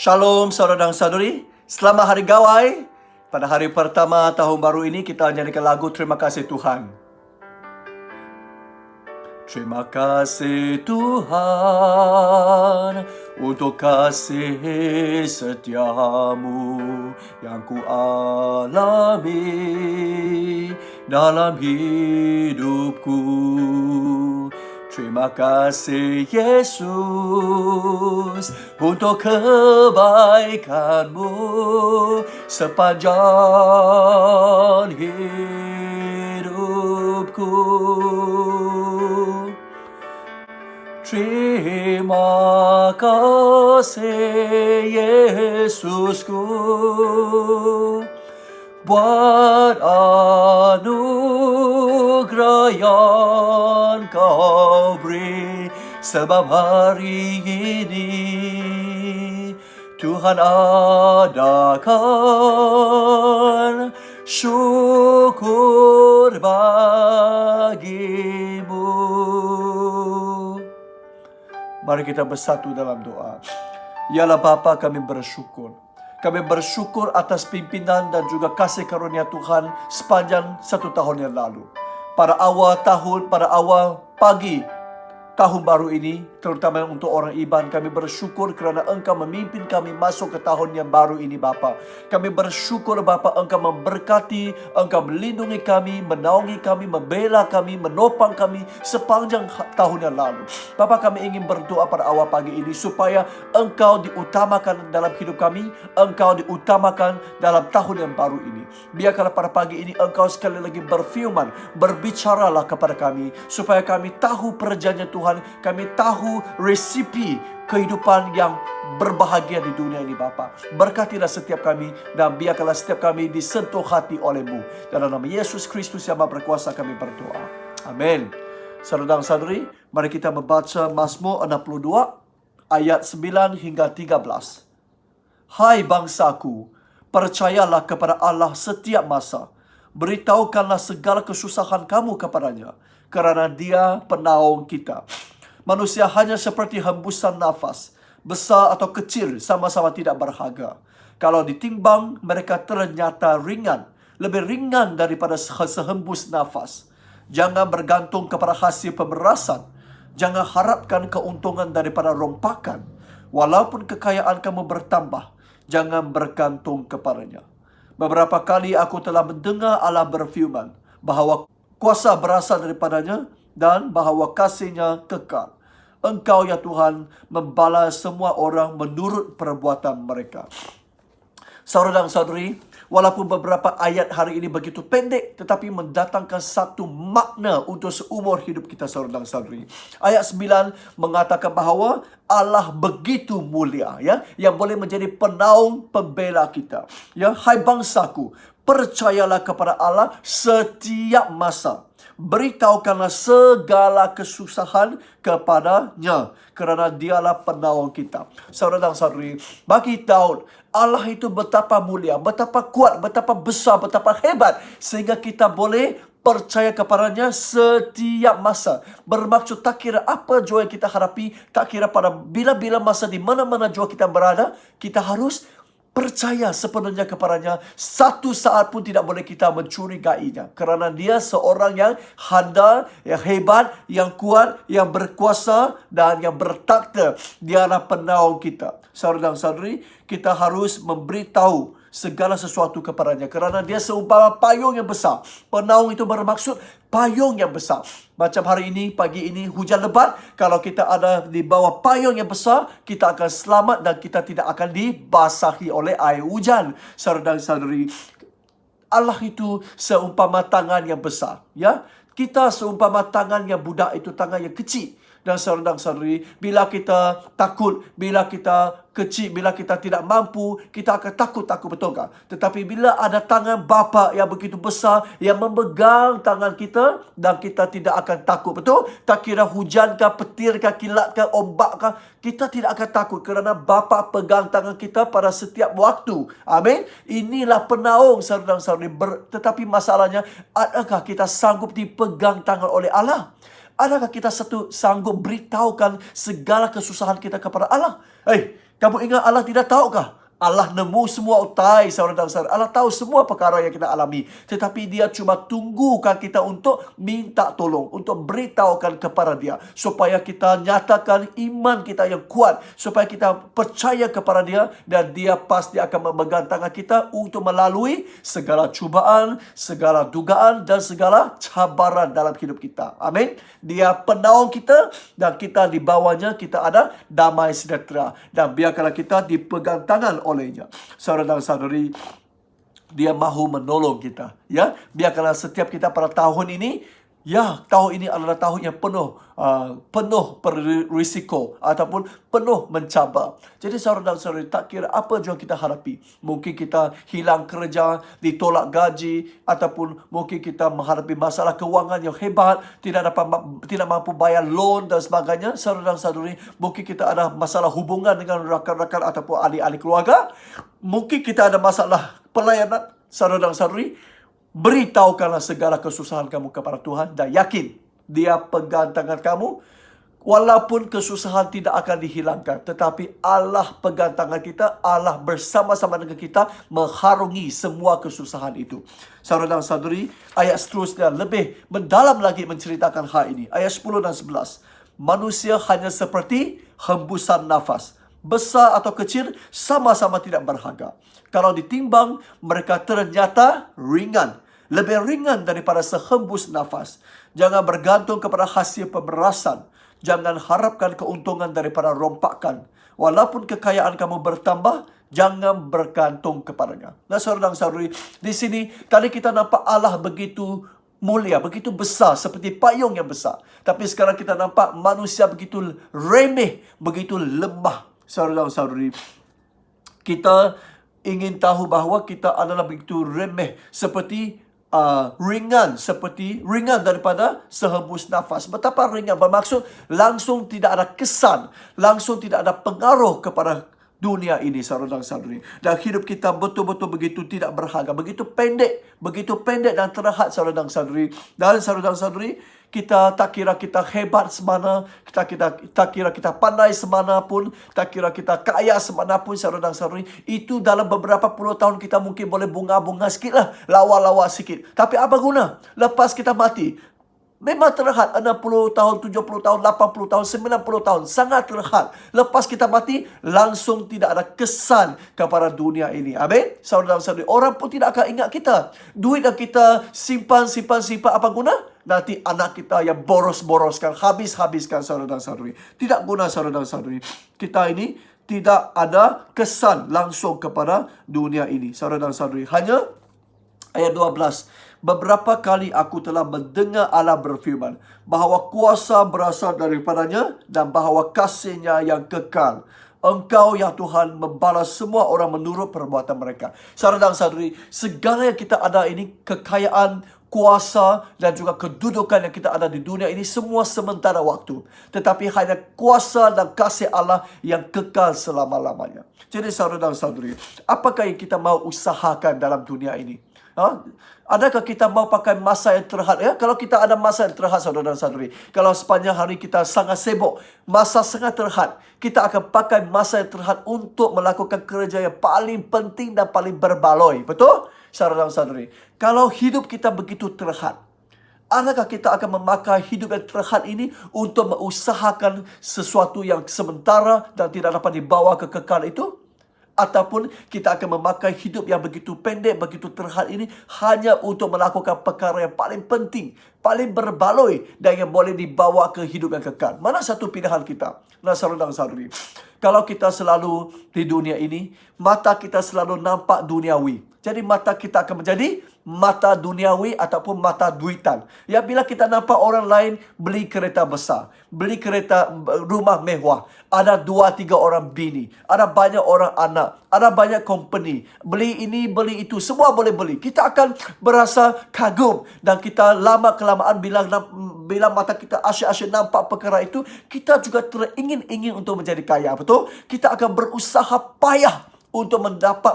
Shalom saudara dan saudari, selamat hari Gawai. Pada hari pertama tahun baru ini kita nyanyikan lagu Terima Kasih Tuhan. Terima kasih Tuhan untuk kasih setiamu yang ku alami dalam hidupku. Terima kasih Yesus untuk kebaikanmu sepanjang hidupku. Terima kasih Yesusku buat anugerah yang kau beri, sebab hari ini Tuhan adakan syukur bagimu. Mari kita bersatu dalam doa. Yalah Bapa, kami bersyukur. Kami bersyukur atas pimpinan dan juga kasih karunia Tuhan sepanjang 1 tahun yang lalu. Pada awal tahun, pada awal pagi tahun baru ini, terutama untuk orang Iban, kami bersyukur kerana Engkau memimpin kami masuk ke tahun yang baru ini Bapa. Kami bersyukur Bapa, Engkau memberkati, Engkau melindungi kami, menaungi kami, membela kami, menopang kami sepanjang tahun yang lalu. Bapa, kami ingin berdoa pada awal pagi ini supaya Engkau diutamakan dalam hidup kami, Engkau diutamakan dalam tahun yang baru ini. Biarkanlah pada pagi ini Engkau sekali lagi berfirman, berbicaralah kepada kami supaya kami tahu perjanjian Tuhan, kami tahu resipi kehidupan yang berbahagia di dunia ini Bapa. Berkatilah setiap kami dan biarkanlah setiap kami disentuh hati oleh-Mu. Dalam nama Yesus Kristus yang Maha Berkuasa kami berdoa. Amin. Saudara dan saudari, mari kita membaca Mazmur 62 ayat 9 hingga 13. Hai bangsaku, percayalah kepada Allah setiap masa. Beritahukanlah segala kesusahan kamu kepadanya, kerana Dia penaung kita. Manusia hanya seperti hembusan nafas, besar atau kecil sama-sama tidak berharga. Kalau ditimbang, mereka ternyata ringan, lebih ringan daripada sehembus nafas. Jangan bergantung kepada hasil pemerasan. Jangan harapkan keuntungan daripada rompakan. Walaupun kekayaan kamu bertambah, jangan bergantung kepadanya. Beberapa kali aku telah mendengar Allah berfirman bahawa kuasa berasal daripadanya dan bahawa kasih-Nya kekal. Engkau ya Tuhan membalas semua orang menurut perbuatan mereka. Saudara dan saudari, walaupun beberapa ayat hari ini begitu pendek, tetapi mendatangkan satu makna untuk seumur hidup kita, saudara dan saudari. Ayat 9 mengatakan bahawa Allah begitu mulia, ya, yang boleh menjadi penaung pembela kita. Ya, hai bangsaku, percayalah kepada Allah setiap masa. Beritahukanlah segala kesusahan kepadanya, kerana Dialah penaung kita. Saudara dan saudari, bagi Daud, Allah itu betapa mulia, betapa kuat, betapa besar, betapa hebat, sehingga kita boleh percaya kepadanya setiap masa. Bermaksud tak kira apa jua yang kita hadapi, tak kira pada bila-bila masa di mana-mana jua kita berada, kita harus percaya sepenuhnya kepadanya. Satu saat pun tidak boleh kita mencurigainya, kerana Dia seorang yang handal, yang hebat, yang kuat, yang berkuasa dan yang bertakhta. Dialah penaung kita. Saudara dan saudari, kita harus memberitahu segala sesuatu kepadanya, kerana Dia seumpama payung yang besar. Penaung itu bermaksud payung yang besar. Macam hari ini, pagi ini hujan lebat, kalau kita ada di bawah payung yang besar, kita akan selamat dan kita tidak akan dibasahi oleh air hujan. Saudara dan saudari, Allah itu seumpama tangan yang besar, ya. Kita seumpama tangan yang budak itu tangan yang kecil. Dan saudara dan saudari, bila kita takut, bila kita kecil, bila kita tidak mampu, kita akan takut, betul tak? Tetapi bila ada tangan Bapa yang begitu besar, yang memegang tangan kita, dan kita tidak akan takut, betul? Tak kira hujan kah, petir kah, kilat kah, ombak kah, kita tidak akan takut, kerana Bapa pegang tangan kita pada setiap waktu. Amin. Inilah penaung, saudara dan saudari. Tetapi masalahnya, adakah kita sanggup dipegang tangan oleh Allah? Adakah kita sanggup beritahukan segala kesusahan kita kepada Allah? Kamu ingat Allah tidak tahukah? Allah nemu semua utai, saudara dan saudara. Allah tahu semua perkara yang kita alami. Tetapi dia cuma tunggukan kita untuk minta tolong. Untuk beritahukan kepada dia. Supaya kita nyatakan iman kita yang kuat. Supaya kita percaya kepada dia. Dan dia pasti akan memegang tangan kita untuk melalui segala cubaan, segala dugaan, dan segala cabaran dalam hidup kita. Amin. Dia penaung kita dan kita di bawahnya kita ada damai sejahtera. Dan biarkanlah kita dipegang tangan olehnya. Saudara dan saudari, dia mahu menolong kita. Ya, biarkanlah setiap kita pada tahun ini, ya, tahun ini adalah tahun yang penuh berisiko ataupun penuh mencabar. Jadi saudara dan saudari, tak kira apa jua kita hadapi. Mungkin kita hilang kerja, ditolak gaji, ataupun mungkin kita menghadapi masalah keuangan yang hebat, tidak mampu bayar loan dan sebagainya. Saudara dan saudari, mungkin kita ada masalah hubungan dengan rakan-rakan ataupun ahli-ahli keluarga. Mungkin kita ada masalah pelayanan. Saudara dan saudari, beritahukanlah segala kesusahan kamu kepada Tuhan dan yakin dia pegang tangan kamu. Walaupun kesusahan tidak akan dihilangkan, tetapi Allah pegang tangan kita. Allah bersama-sama dengan kita mengharungi semua kesusahan itu. Saudara dan saudari, ayat seterusnya lebih mendalam lagi menceritakan hal ini. Ayat 10 dan 11. Manusia hanya seperti hembusan nafas. Besar atau kecil sama-sama tidak berharga. Kalau ditimbang, mereka ternyata ringan. Lebih ringan daripada sehembus nafas. Jangan bergantung kepada hasil pemerasan. Jangan harapkan keuntungan daripada rompakan. Walaupun kekayaan kamu bertambah, jangan bergantung kepadanya. Nah, saudara dan saudari, di sini tadi kita nampak Allah begitu mulia, begitu besar, seperti payung yang besar. Tapi sekarang kita nampak manusia begitu remeh, begitu lemah. Saudara dan saudari, kita ingin tahu bahawa kita adalah begitu remeh, seperti ringan daripada sehembus nafas. Betapa ringan, bermaksud langsung tidak ada kesan, langsung tidak ada pengaruh kepada dunia ini, saudara dan saudari. Dan hidup kita betul-betul begitu tidak berharga, begitu pendek dan terhad, saudara dan saudari. Dan saudara dan saudari, kita tak kira kita hebat semana, tak kira kita pandai semana pun, tak kira kita kaya semana pun, saudara dan saudari. Itu dalam beberapa puluh tahun kita mungkin boleh bunga-bunga sikit lah, lawa-lawa sikit. Tapi apa guna? Lepas kita mati, memang terhad 60 tahun, 70 tahun, 80 tahun, 90 tahun. Sangat terhad. Lepas kita mati, langsung tidak ada kesan kepada dunia ini. Amin? Saudara dan saudari, orang pun tidak akan ingat kita. Duit yang kita simpan, apa guna? Nanti anak kita yang boros-boroskan, habiskan, saudara dan saudari. Tidak guna, saudara dan saudari. Kita ini tidak ada kesan langsung kepada dunia ini, saudara dan saudari. Hanya ayat 12. Beberapa kali aku telah mendengar Allah berfirman bahawa kuasa berasal daripadanya dan bahawa kasih-Nya yang kekal. Engkau ya Tuhan membalas semua orang menurut perbuatan mereka. Saudara dan saudari, segala yang kita ada ini, kekayaan, kuasa dan juga kedudukan yang kita ada di dunia ini, semua sementara waktu. Tetapi hanya kuasa dan kasih Allah yang kekal selama-lamanya. Jadi saudara dan saudari, apakah yang kita mau usahakan dalam dunia ini? Adakah kita mau pakai masa yang terhad? Ya, kalau kita ada masa yang terhad, saudara dan saudari, kalau sepanjang hari kita sangat sibuk, masa sangat terhad, kita akan pakai masa yang terhad untuk melakukan kerja yang paling penting dan paling berbaloi. Betul? Saudara dan saudari, kalau hidup kita begitu terhad, adakah kita akan memakai hidup yang terhad ini untuk mengusahakan sesuatu yang sementara dan tidak dapat dibawa ke kekal itu? Ataupun kita akan memakai hidup yang begitu pendek, begitu terhad ini hanya untuk melakukan perkara yang paling penting, paling berbaloi dan yang boleh dibawa ke hidup yang kekal. Mana satu pilihan kita? Nah, saudara dan saudari, kalau kita selalu di dunia ini, mata kita selalu nampak duniawi. Jadi mata kita akan menjadi mata duniawi ataupun mata duitan. Ya, bila kita nampak orang lain beli kereta besar, beli kereta rumah mewah, ada 2-3 orang bini, ada banyak orang anak, ada banyak company, beli ini, beli itu, semua boleh beli. Kita akan berasa kagum dan kita lama-kelamaan bila mata kita asyik-asyik nampak perkara itu, kita juga teringin-ingin untuk menjadi kaya. Betul? Kita akan berusaha payah untuk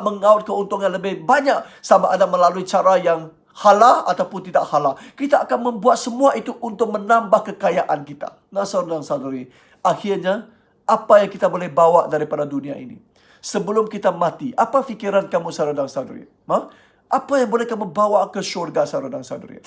mengaut keuntungan lebih banyak, sama ada melalui cara yang halal ataupun tidak halal. Kita akan membuat semua itu untuk menambah kekayaan kita. Nah, saudara dan saudari, akhirnya Apa yang kita boleh bawa daripada dunia ini? Sebelum kita mati, apa fikiran kamu, saudara dan saudari? Apa yang boleh kamu bawa ke syurga, saudara dan saudari?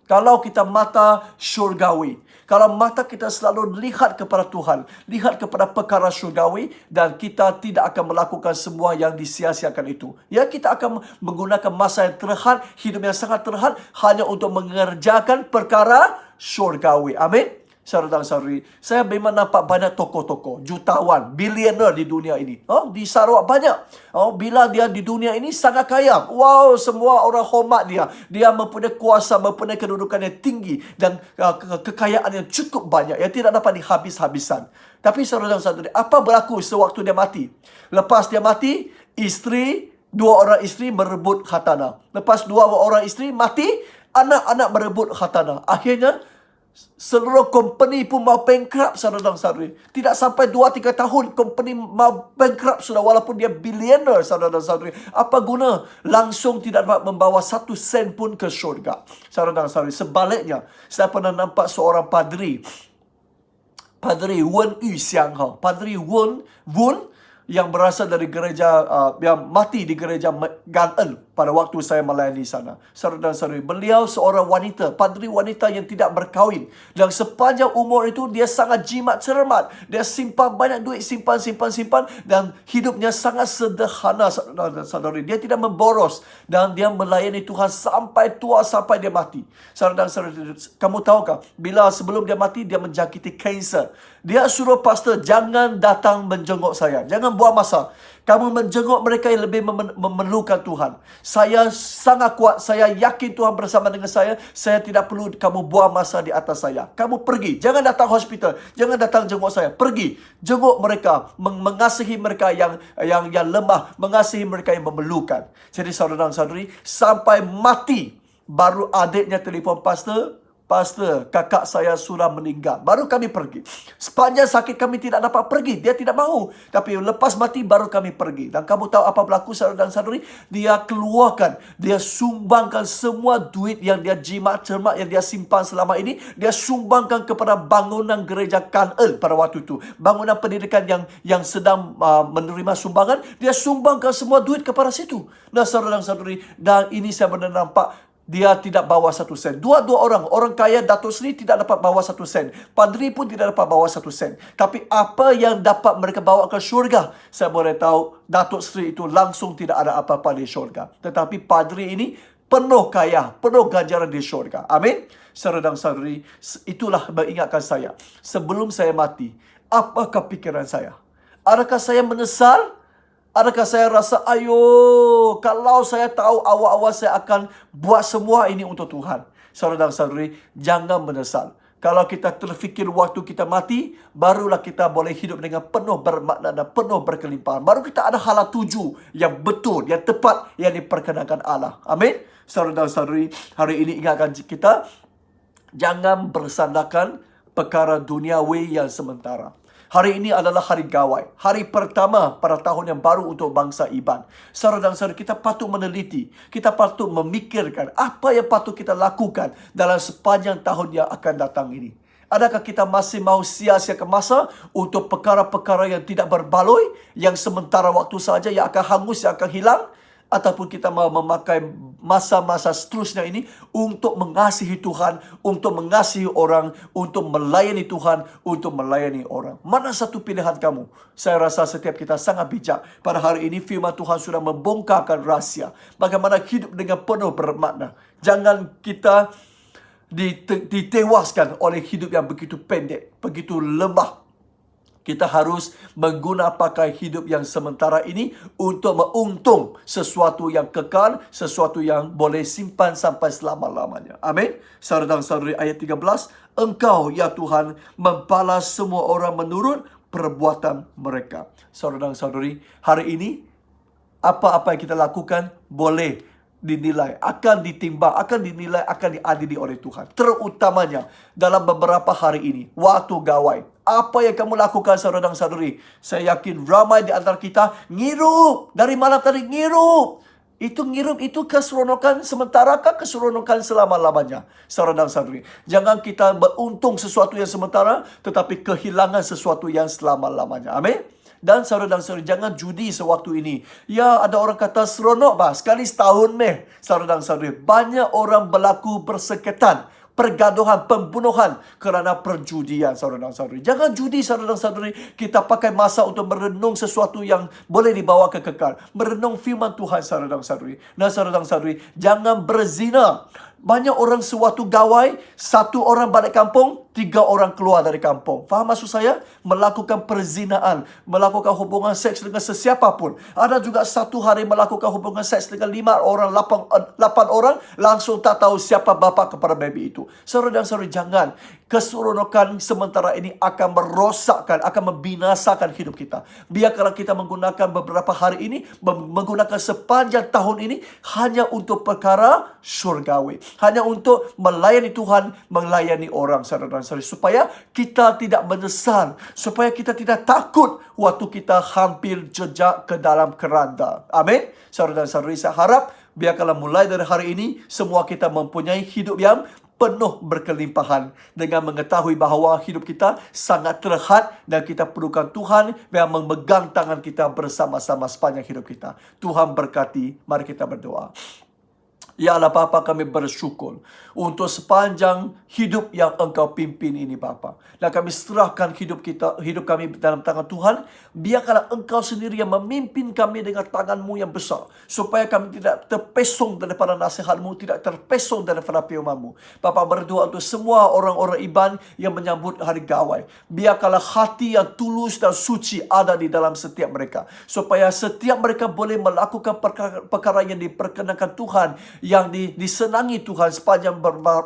Kalau kita mata syurgawi, kalau mata kita selalu lihat kepada Tuhan, lihat kepada perkara syurgawi, dan kita tidak akan melakukan semua yang disia-siakan itu. Ya, kita akan menggunakan masa yang terhad, hidup yang sangat terhad, hanya untuk mengerjakan perkara syurgawi. Amin. Saudara dan saudari, saya memang nampak banyak tokoh-tokoh, jutawan, bilioner di dunia ini. Di Sarawak banyak. Bila dia di dunia ini sangat kaya. Wow, semua orang hormat dia. Dia mempunyai kuasa, mempunyai kedudukan yang tinggi dan kekayaan yang cukup banyak yang tidak dapat dihabis-habisan. Tapi saudara dan saudari, apa berlaku sewaktu dia mati? Lepas dia mati, dua orang isteri merebut khatana. Lepas dua orang isteri mati, anak-anak merebut khatana. Akhirnya seluruh company pun mau bankrupt, saudara dan saudari. Tidak sampai 2-3 tahun company mau bankrupt sudah, walaupun dia billionaire, saudara dan saudari. Apa guna? Langsung tidak dapat membawa 1 sen pun ke syurga, saudara dan saudari. Sebaliknya, saya pernah nampak seorang padri Wen Yu Xiang, Padri Wen yang berasal dari gereja, yang mati di gereja Gan En pada waktu saya melayani sana. Saudara dan saudari, beliau seorang wanita, padri wanita yang tidak berkahwin. Dan sepanjang umur itu dia sangat jimat cermat. Dia simpan banyak duit, simpan. Dan hidupnya sangat sederhana, saudara dan saudari. Dia tidak memboros. Dan dia melayani Tuhan sampai tua, sampai dia mati. Saudara dan saudari, kamu tahukah, bila sebelum dia mati, dia menjangkiti kanser. Dia suruh pastor, jangan datang menjenguk saya. Jangan buang masa. Kamu menjenguk mereka yang lebih memerlukan Tuhan. Saya sangat kuat. Saya yakin Tuhan bersama dengan saya. Saya tidak perlu kamu buang masa di atas saya. Kamu pergi. Jangan datang hospital. Jangan datang jenguk saya. Pergi. Jenguk mereka. Mengasihi mereka yang lemah. Mengasihi mereka yang memerlukan. Jadi saudara dan saudari, sampai mati, baru adiknya telefon pastor, kakak saya sudah meninggal. Baru kami pergi. Sepanjang sakit kami tidak dapat pergi. Dia tidak mahu. Tapi lepas mati baru kami pergi. Dan kamu tahu apa berlaku, saudara dan saudari? Dia keluarkan. Dia sumbangkan semua duit yang dia jimat cermat, yang dia simpan selama ini. Dia sumbangkan kepada bangunan gereja Gan En pada waktu itu. Bangunan pendidikan yang sedang menerima sumbangan. Dia sumbangkan semua duit kepada situ. Nah, saudara dan saudari, dan ini saya benar nampak, dia tidak bawa 1 sen. Dua-dua orang kaya, Datuk Seri tidak dapat bawa 1 sen. Padri pun tidak dapat bawa 1 sen. Tapi apa yang dapat mereka bawa ke syurga? Saya boleh tahu, Datuk Seri itu langsung tidak ada apa-apa di syurga. Tetapi padri ini penuh kaya, penuh ganjaran di syurga. Amin. Saudara dan saudari, itulah mengingatkan saya. Sebelum saya mati, apakah pikiran saya? Adakah saya menyesal? Adakah saya rasa, kalau saya tahu awal-awal saya akan buat semua ini untuk Tuhan. Saudara dan saudari, jangan menyesal. Kalau kita terfikir waktu kita mati, barulah kita boleh hidup dengan penuh bermakna dan penuh berkelimpahan. Baru kita ada hala tuju yang betul, yang tepat, yang diperkenankan Allah. Amin. Saudara dan saudari, hari ini ingatkan kita, jangan bersandarkan perkara duniawi yang sementara. Hari ini adalah hari Gawai. Hari pertama pada tahun yang baru untuk bangsa Iban. Saudara dan saudari, kita patut meneliti. Kita patut memikirkan apa yang patut kita lakukan dalam sepanjang tahun yang akan datang ini. Adakah kita masih mau sia-siakan masa untuk perkara-perkara yang tidak berbaloi, yang sementara waktu saja, yang akan hangus, yang akan hilang? Ataupun kita mau memakai masa-masa seterusnya ini untuk mengasihi Tuhan, untuk mengasihi orang, untuk melayani Tuhan, untuk melayani orang. Mana satu pilihan kamu? Saya rasa setiap kita sangat bijak. Pada hari ini firman Tuhan sudah membongkarkan rahsia bagaimana hidup dengan penuh bermakna. Jangan kita ditewaskan oleh hidup yang begitu pendek, begitu lemah. Kita harus pakai hidup yang sementara ini untuk menguntung sesuatu yang kekal, sesuatu yang boleh simpan sampai selama-lamanya. Amin. Saudara dan saudari, ayat 13. Engkau, ya Tuhan, membalas semua orang menurut perbuatan mereka. Saudara dan saudari, hari ini apa-apa yang kita lakukan boleh dinilai, akan ditimbang, akan dinilai, akan diadili oleh Tuhan. Terutamanya dalam beberapa hari ini, waktu Gawai. Apa yang kamu lakukan, saudara dan saudari? Saya yakin ramai di antara kita ngirup. Dari malam tadi ngirup. Itu ngirum itu keseronokan sementara kah keseronokan selama-lamanya? Saudara dan saudari, jangan kita beruntung sesuatu yang sementara, tetapi kehilangan sesuatu yang selama-lamanya. Amin. Dan saudara dan saudari, jangan judi sewaktu ini. Ya, ada orang kata seronok bah, sekali setahun meh. Saudara dan saudari, banyak orang berlaku persekatan, pergaduhan, pembunuhan kerana perjudian, saudara dan saudari. Jangan judi, saudara dan saudari. Kita pakai masa untuk merenung sesuatu yang boleh dibawa ke kekal. Merenung firman Tuhan, saudara dan saudari. Dan saudara dan saudari, jangan berzina. Banyak orang sewaktu gawai, satu orang balik kampung, 3 orang keluar dari kampung. Faham maksud saya? Melakukan perzinaan, melakukan hubungan seks dengan sesiapa pun. Ada juga satu hari melakukan hubungan seks dengan 5 orang, 8 orang, langsung tak tahu siapa bapa kepada baby itu. Saudara dan saudari, jangan. Keseronokan sementara ini akan merosakkan, akan membinasakan hidup kita. Biarkanlah kita menggunakan beberapa hari ini, menggunakan sepanjang tahun ini hanya untuk perkara syurgawi. Hanya untuk melayani Tuhan, melayani orang, saudara dan saudari. Supaya kita tidak menyesal. Supaya kita tidak takut waktu kita hampir jejak ke dalam keranda. Amin. Saudara dan saudari, saya harap biarkanlah mulai dari hari ini, semua kita mempunyai hidup yang penuh berkelimpahan dengan mengetahui bahawa hidup kita sangat terhad dan kita perlukan Tuhan yang memegang tangan kita bersama-sama sepanjang hidup kita. Tuhan berkati. Mari kita berdoa. Ya Allah Bapa, kami bersyukur untuk sepanjang hidup yang Engkau pimpin ini Bapa. Dan kami serahkan hidup kami dalam tangan Tuhan. Biarkanlah Engkau sendiri yang memimpin kami dengan tangan-Mu yang besar. Supaya kami tidak terpesong daripada nasihat-Mu, tidak terpesong daripada firman-Mu. Bapa berdoa untuk semua orang-orang iban yang menyambut hari gawai. Biarkanlah hati yang tulus dan suci ada di dalam setiap mereka. Supaya setiap mereka boleh melakukan perkara yang diperkenankan Tuhan, yang disenangi Tuhan sepanjang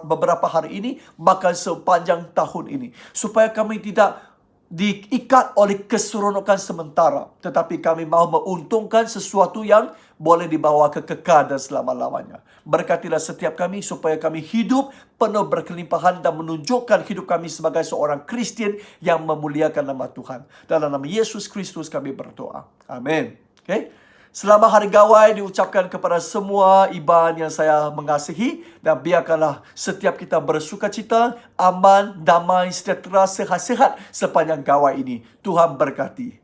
beberapa hari ini, bahkan sepanjang tahun ini. Supaya kami tidak diikat oleh keseronokan sementara, tetapi kami mahu menguntungkan sesuatu yang boleh dibawa ke kekal dan selama-lamanya. Berkatilah setiap kami supaya kami hidup penuh berkelimpahan dan menunjukkan hidup kami sebagai seorang Kristian yang memuliakan nama Tuhan. Dalam nama Yesus Kristus kami berdoa. Amin. Okay? Selamat Hari Gawai diucapkan kepada semua iban yang saya mengasihi. Dan biarkanlah setiap kita bersukacita, aman, damai, sejahtera, sehat-sehat sepanjang gawai ini. Tuhan berkati.